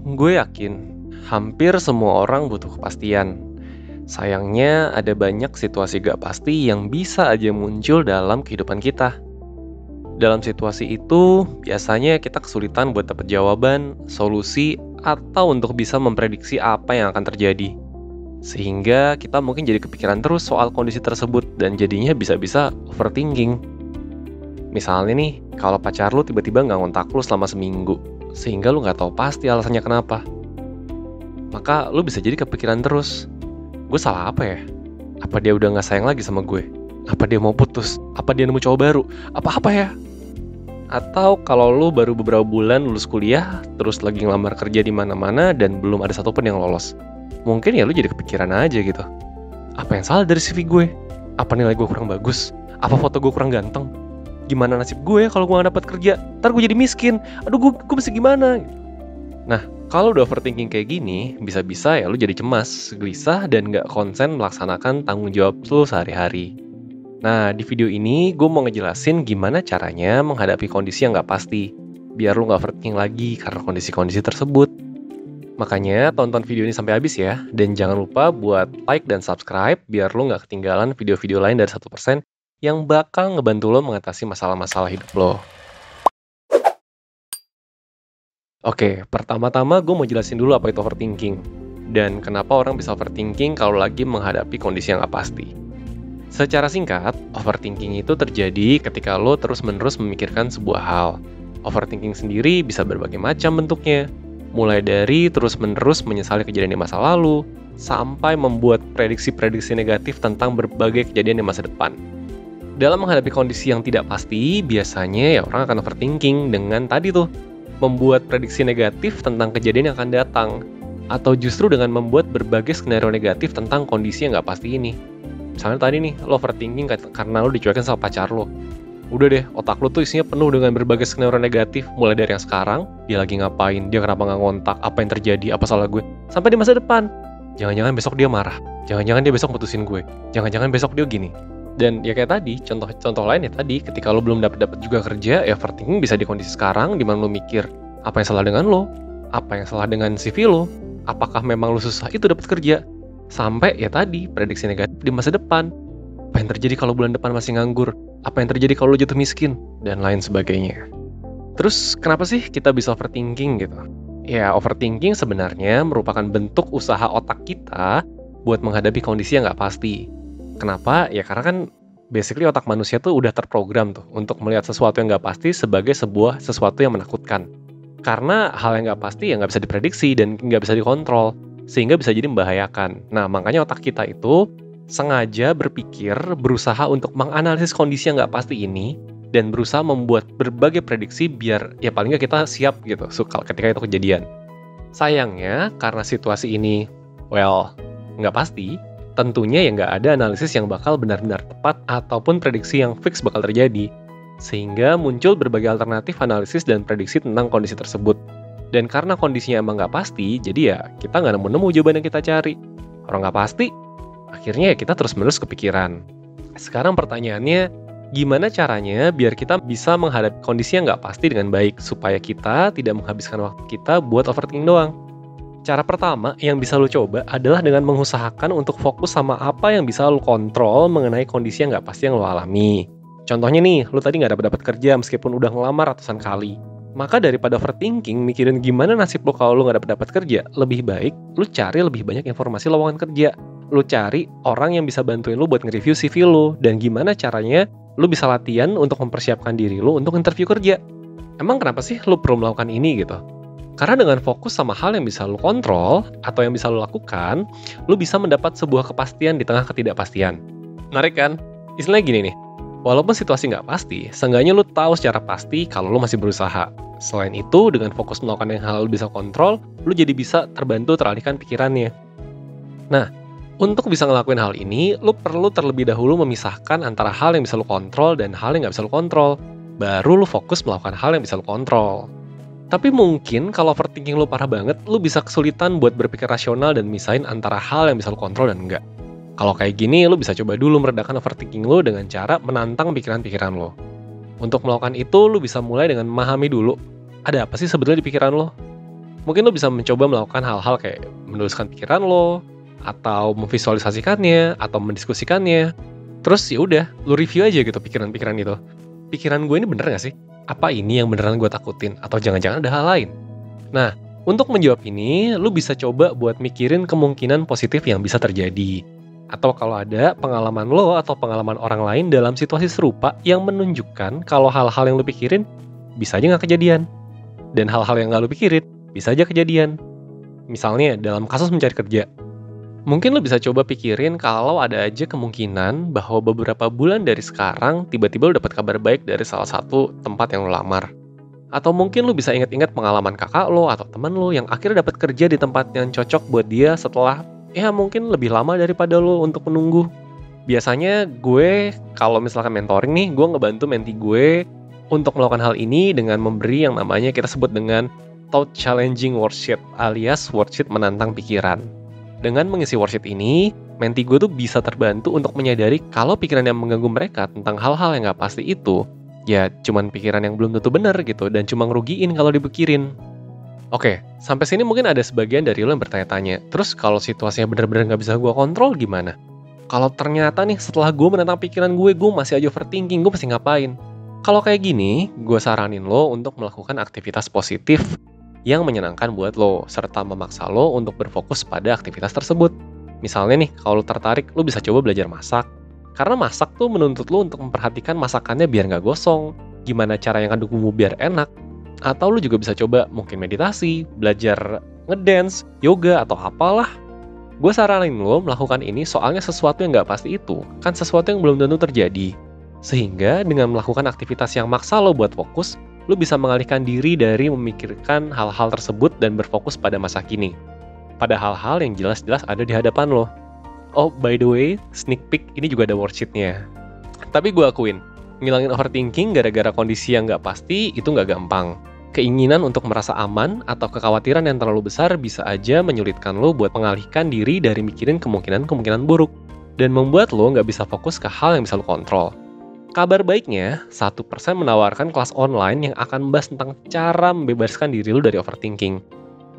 Gue yakin hampir semua orang butuh kepastian. Sayangnya ada banyak situasi gak pasti yang bisa aja muncul dalam kehidupan kita. Dalam situasi itu, biasanya kita kesulitan buat dapat jawaban, solusi, atau untuk bisa memprediksi apa yang akan terjadi. Sehingga kita mungkin jadi kepikiran terus soal kondisi tersebut dan jadinya bisa-bisa overthinking. Misalnya nih, kalau pacar lu tiba-tiba nggak ngontak lu selama seminggu, sehingga lu nggak tahu pasti alasannya kenapa. Maka lu bisa jadi kepikiran terus, gue salah apa ya? Apa dia udah nggak sayang lagi sama gue? Apa dia mau putus? Apa dia nemu cowok baru? Apa ya? Atau kalau lu baru beberapa bulan lulus kuliah, terus lagi ngelamar kerja di mana-mana dan belum ada satupun yang lolos. Mungkin ya lu jadi kepikiran aja gitu. Apa yang salah dari CV gue? Apa nilai gue kurang bagus? Apa foto gue kurang ganteng? Gimana nasib gue kalau gue gak dapat kerja? Ntar gue jadi miskin. Aduh, gue mesti gimana? Nah, kalau udah overthinking kayak gini, bisa-bisa ya lu jadi cemas, gelisah, dan gak konsen melaksanakan tanggung jawab lu sehari-hari. Nah, di video ini gue mau ngejelasin gimana caranya menghadapi kondisi yang gak pasti, biar lu gak overthinking lagi karena kondisi-kondisi tersebut. Makanya tonton video ini sampai habis ya, dan jangan lupa buat like dan subscribe biar lu gak ketinggalan video-video lain dari 1% yang bakal ngebantu lo mengatasi masalah-masalah hidup lo. Oke, pertama-tama gue mau jelasin dulu apa itu overthinking, dan kenapa orang bisa overthinking kalau lagi menghadapi kondisi yang gak pasti. Secara singkat, overthinking itu terjadi ketika lo terus-menerus memikirkan sebuah hal. Overthinking sendiri bisa berbagai macam bentuknya, mulai dari terus-menerus menyesali kejadian di masa lalu, sampai membuat prediksi-prediksi negatif tentang berbagai kejadian di masa depan. Dalam menghadapi kondisi yang tidak pasti, biasanya ya orang akan overthinking dengan tadi tuh, membuat prediksi negatif tentang kejadian yang akan datang, atau justru dengan membuat berbagai skenario negatif tentang kondisi yang nggak pasti ini. Misalnya tadi nih, lo overthinking karena lo dicuekin sama pacar lo. Udah deh, otak lo tuh isinya penuh dengan berbagai skenario negatif, mulai dari yang sekarang, dia lagi ngapain, dia kenapa nggak ngontak, apa yang terjadi, apa salah gue, sampai di masa depan. Jangan-jangan besok dia marah, jangan-jangan dia besok putusin gue, jangan-jangan besok dia gini. Dan ya kayak tadi, contoh lain ya tadi, ketika lo belum dapat juga kerja, ya overthinking bisa di kondisi sekarang, di mana lo mikir, apa yang salah dengan lo, apa yang salah dengan CV lo, apakah memang lo susah itu dapat kerja. Sampai ya tadi, prediksi negatif di masa depan. Apa yang terjadi kalau bulan depan masih nganggur? Apa yang terjadi kalau lo jatuh miskin? Dan lain sebagainya. Terus kenapa sih kita bisa overthinking gitu? Ya overthinking sebenarnya merupakan bentuk usaha otak kita buat menghadapi kondisi yang nggak pasti. Kenapa? Ya karena kan basically otak manusia tuh udah terprogram tuh untuk melihat sesuatu yang nggak pasti sebagai sesuatu yang menakutkan. Karena hal yang nggak pasti ya nggak bisa diprediksi dan nggak bisa dikontrol. Sehingga bisa jadi membahayakan. Nah, makanya otak kita itu sengaja berpikir, berusaha untuk menganalisis kondisi yang nggak pasti ini, dan berusaha membuat berbagai prediksi biar ya paling nggak kita siap gitu ketika itu kejadian. Sayangnya, karena situasi ini, nggak pasti, tentunya ya nggak ada analisis yang bakal benar-benar tepat ataupun prediksi yang fix bakal terjadi. Sehingga muncul berbagai alternatif analisis dan prediksi tentang kondisi tersebut. Dan karena kondisinya emang nggak pasti, jadi ya kita nggak nemu-nemu jawaban yang kita cari. Orang nggak pasti, akhirnya ya kita terus-menerus kepikiran. Sekarang pertanyaannya, gimana caranya biar kita bisa menghadapi kondisi yang nggak pasti dengan baik, supaya kita tidak menghabiskan waktu kita buat overthinking doang? Cara pertama yang bisa lo coba adalah dengan mengusahakan untuk fokus sama apa yang bisa lo kontrol mengenai kondisi yang nggak pasti yang lo alami. Contohnya nih, lo tadi nggak dapat kerja meskipun udah ngelamar ratusan kali. Maka daripada overthinking, mikirin gimana nasib lo kalau lo gak dapat kerja, lebih baik lo cari lebih banyak informasi lowongan kerja. Lo cari orang yang bisa bantuin lo buat nge-review CV lo, dan gimana caranya lo bisa latihan untuk mempersiapkan diri lo untuk interview kerja. Emang kenapa sih lo perlu melakukan ini gitu? Karena dengan fokus sama hal yang bisa lo kontrol, atau yang bisa lo lakukan, lo bisa mendapat sebuah kepastian di tengah ketidakpastian. Menarik kan? Istilahnya gini nih, walaupun situasi nggak pasti, seenggaknya lo tahu secara pasti kalau lo masih berusaha. Selain itu, dengan fokus melakukan yang hal lo bisa kontrol, lo jadi bisa terbantu teralihkan pikirannya. Nah, untuk bisa ngelakuin hal ini, lo perlu terlebih dahulu memisahkan antara hal yang bisa lo kontrol dan hal yang nggak bisa lo kontrol. Baru lo fokus melakukan hal yang bisa lo kontrol. Tapi mungkin kalau overthinking lo parah banget, lo bisa kesulitan buat berpikir rasional dan misahin antara hal yang bisa lo kontrol dan enggak. Kalau kayak gini, lo bisa coba dulu meredakan overthinking lo dengan cara menantang pikiran-pikiran lo. Untuk melakukan itu, lo bisa mulai dengan memahami dulu, ada apa sih sebenarnya di pikiran lo? Mungkin lo bisa mencoba melakukan hal-hal kayak menuliskan pikiran lo, atau memvisualisasikannya, atau mendiskusikannya. Terus ya udah, lo review aja gitu pikiran-pikiran itu. Pikiran gue ini bener gak sih? Apa ini yang beneran gue takutin? Atau jangan-jangan ada hal lain? Nah, untuk menjawab ini, lo bisa coba buat mikirin kemungkinan positif yang bisa terjadi. Atau kalau ada pengalaman lo atau pengalaman orang lain dalam situasi serupa yang menunjukkan kalau hal-hal yang lo pikirin bisa aja nggak kejadian. Dan hal-hal yang nggak lo pikirin bisa aja kejadian. Misalnya dalam kasus mencari kerja. Mungkin lo bisa coba pikirin kalau ada aja kemungkinan bahwa beberapa bulan dari sekarang tiba-tiba lo dapat kabar baik dari salah satu tempat yang lo lamar. Atau mungkin lo bisa ingat-ingat pengalaman kakak lo atau teman lo yang akhirnya dapat kerja di tempat yang cocok buat dia setelah ya mungkin lebih lama daripada lo untuk menunggu. Biasanya gue kalau misalkan mentoring nih, gue ngebantu menti gue untuk melakukan hal ini dengan memberi yang namanya kita sebut dengan Thought Challenging Worksheet alias worksheet menantang pikiran. Dengan mengisi worksheet ini, menti gue tuh bisa terbantu untuk menyadari kalau pikiran yang mengganggu mereka tentang hal-hal yang gak pasti itu, ya cuman pikiran yang belum tentu benar gitu, dan cuma ngerugiin kalau dipikirin. Oke, sampai sini mungkin ada sebagian dari lo yang bertanya-tanya, terus kalau situasinya benar-benar gak bisa gue kontrol gimana? Kalau ternyata nih setelah gue menantang pikiran gue masih aja overthinking, gue mesti ngapain? Kalau kayak gini, gue saranin lo untuk melakukan aktivitas positif yang menyenangkan buat lo, serta memaksa lo untuk berfokus pada aktivitas tersebut. Misalnya nih, kalau lo tertarik, lo bisa coba belajar masak. Karena masak tuh menuntut lo untuk memperhatikan masakannya biar nggak gosong, gimana cara yang aduk bumbu biar enak. Atau lo juga bisa coba mungkin meditasi, belajar ngedance, yoga, atau apalah. Gue saranin lo melakukan ini soalnya sesuatu yang nggak pasti itu, kan sesuatu yang belum tentu terjadi. Sehingga dengan melakukan aktivitas yang maksa lo buat fokus, lo bisa mengalihkan diri dari memikirkan hal-hal tersebut dan berfokus pada masa kini. Pada hal-hal yang jelas-jelas ada di hadapan lo. Oh, by the way, sneak peek ini juga ada worksheet-nya. Tapi gue akuin, ngilangin overthinking gara-gara kondisi yang nggak pasti itu nggak gampang. Keinginan untuk merasa aman atau kekhawatiran yang terlalu besar bisa aja menyulitkan lo buat mengalihkan diri dari mikirin kemungkinan-kemungkinan buruk. Dan membuat lo nggak bisa fokus ke hal yang bisa lo kontrol. Kabar baiknya, 1% menawarkan kelas online yang akan membahas tentang cara membebaskan diri lu dari overthinking.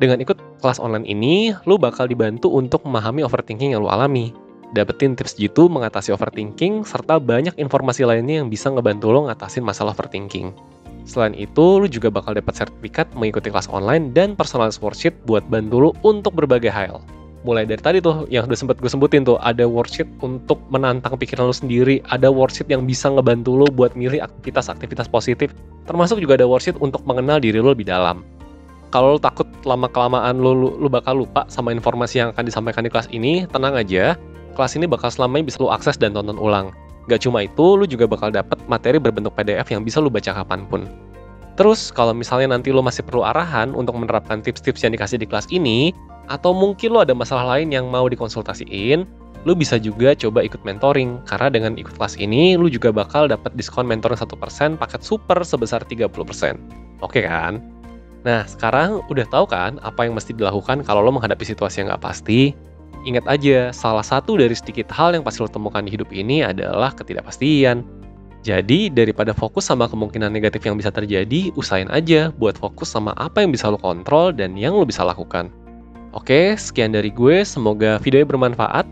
Dengan ikut kelas online ini, lu bakal dibantu untuk memahami overthinking yang lu alami. Dapetin tips jitu mengatasi overthinking, serta banyak informasi lainnya yang bisa ngebantu lo ngatasin masalah overthinking. Selain itu, lu juga bakal dapat sertifikat mengikuti kelas online dan personalized worksheet buat bantu lu untuk berbagai hal. Mulai dari tadi tuh, yang udah sempat gue sebutin tuh, ada worksheet untuk menantang pikiran lo sendiri, ada worksheet yang bisa ngebantu lo buat milih aktivitas-aktivitas positif, termasuk juga ada worksheet untuk mengenal diri lo lebih dalam. Kalau lo takut lama-kelamaan lo bakal lupa sama informasi yang akan disampaikan di kelas ini, tenang aja, kelas ini bakal selamanya bisa lo akses dan tonton ulang. Gak cuma itu, lo juga bakal dapat materi berbentuk PDF yang bisa lo baca kapanpun. Terus, kalau misalnya nanti lo masih perlu arahan untuk menerapkan tips-tips yang dikasih di kelas ini, atau mungkin lo ada masalah lain yang mau dikonsultasiin, lo bisa juga coba ikut mentoring. Karena dengan ikut kelas ini, lo juga bakal dapat diskon mentoring 1% paket super sebesar 30%. Oke kan? Nah, sekarang udah tahu kan apa yang mesti dilakukan kalau lo menghadapi situasi yang nggak pasti? Ingat aja, salah satu dari sedikit hal yang pasti lo temukan di hidup ini adalah ketidakpastian. Jadi, daripada fokus sama kemungkinan negatif yang bisa terjadi, usahain aja buat fokus sama apa yang bisa lo kontrol dan yang lo bisa lakukan. Oke, sekian dari gue. Semoga videonya bermanfaat.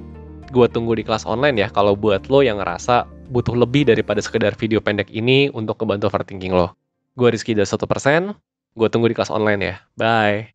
Gue tunggu di kelas online ya kalau buat lo yang ngerasa butuh lebih daripada sekedar video pendek ini untuk ngebantu overthinking lo. Gue Rizky dari 1%. Gue tunggu di kelas online ya. Bye.